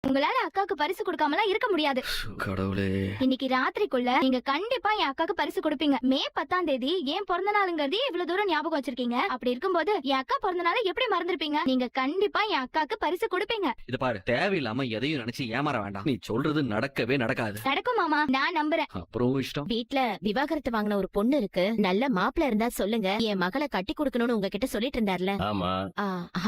உங்களால அக்காக்கு பரிசு கொடுக்காமலாம் இருக்க முடியாது. கடவுளே. இன்னைக்கு ராத்திரிக்குள்ள நீங்க கண்டிப்பா என் அக்காக்கு பரிசு கொடுப்பீங்க. மே 10ஆம் தேதி ஏன் பிறந்த நாளுங்கிறதே இவ்வளவு தூரம் ஞாபகம் வச்சிருக்கீங்க. அப்படி இருக்கும்போது என் அக்கா பிறந்த நாளை எப்படி மறந்துருப்பீங்க? நீங்க கண்டிப்பா என் அக்காக்கு பரிசு கொடுப்பீங்க. இது பாரு, தேவையில்லாம எதையும் நினைச்சு ஏமாற வேண்டாம். நீ சொல்றது நடக்கவே நடக்காது. நடக்கும் மாமா, நான் நம்புறேன். அப்புறம் இஷ்டம். வீட்ல விவாகரத்து வாங்கின ஒரு பொண்ணு இருக்கு, நல்ல மாப்பிள்ள இருந்தா சொல்லுங்க, என் மகளை கட்டி கொடுக்கணும்னு உங்ககிட்ட சொல்லிட்டு இருந்தார்ல. ஆமா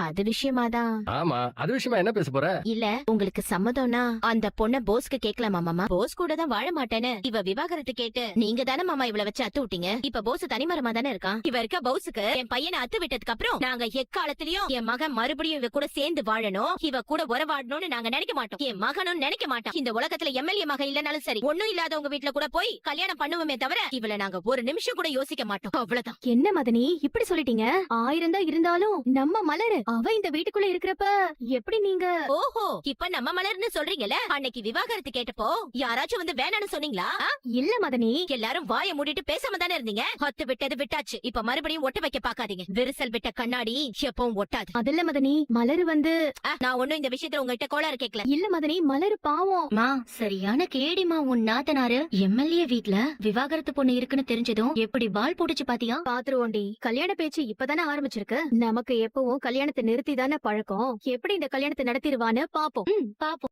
அது விஷயமாதான். ஆமா, அது விஷயமா என்ன பேச போற? இல்ல, உங்களுக்கு சம்மதம்னா அந்த பொண்ண போஸ்க்கு கேட்கலாமா மாமா? போஸ் கூட தான் வாழ மாட்டேன்னு இவ விவாகரத்து கேட்டு நீங்க தானே மாமா இவள வச்சு அத்து விட்டீங்க. இப்ப போஸ் தனிமரமா தானே இருக்கான். இவ இருக்க போஸுக்கு என் பையனை அத்து விட்டதுக்கு அப்புறம் நாங்க எக்காலத்திலயும் என் மகன் மறுபடியும் இவ கூட சேர்ந்து வாழணும், இவ கூட உறவாடணும்னு நாங்க நினைக்க மாட்டோம். என் மகனும் நினைக்க மாட்டோம். இந்த உலகத்துல எம்எல்ஏ மகன் இல்லனாலும் சரி, ஒண்ணும் இல்லாதவங்க வீட்டுல கூட போய் கல்யாணம் பண்ணுவோமே தவிர இவள நாங்க ஒரு நிமிஷம் கூட யோசிக்க மாட்டோம். அவ்வளவுதான். என்ன மதனி இப்படி சொல்லிட்டீங்க? 1000 தான் இருந்தாலும் நம்ம மலரு அவ இந்த வீட்டுக்குள்ள இருக்கிறப்ப எப்படி நீங்க? ஓஹோ, இப்ப நம்ம மலர்னு சொல்றீங்கல்ல. அன்னைக்கு விவாகரத்து கேட்டப்போ யாராச்சும் வந்து வேணான்னு சொன்னீங்களா? இல்ல மதனி, எல்லாரும் வாயை மூடிட்டு பேசாம தானே இருந்தீங்க. ஒத்து விட்டது விட்டாச்சு. இப்ப மறுபடியும் ஒட்ட வைக்க பாக்காதீங்க. விரிசல் விட்ட கண்ணாடி எப்பவும் ஒட்டாது. அதல்ல மதனி, மலரு வந்து நான் ஒண்ணும் இந்த விஷயத்துல உங்ககிட்ட கோளாறு கேட்கல. இல்ல மதனி, மலரு பாவம். மா, சரியான கேடிமா உன் நாத்தனாரு. எம்எல்ஏ வீட்ல விவாகரத்து பொண்ணு இருக்குன்னு தெரிஞ்சதும் எப்படி பால் போட்டுச்சு பாத்தியா? பாத்துருவோண்டி, கல்யாண பேச்சு இப்பதானே ஆரம்பிச்சிருக்கு. நமக்கு எப்பவும் கல்யாணத்தை நிறுத்தி தானே பழக்கம். எப்படி இந்த கல்யாணத்தை நடத்திடுவான்னு பாப்போம்.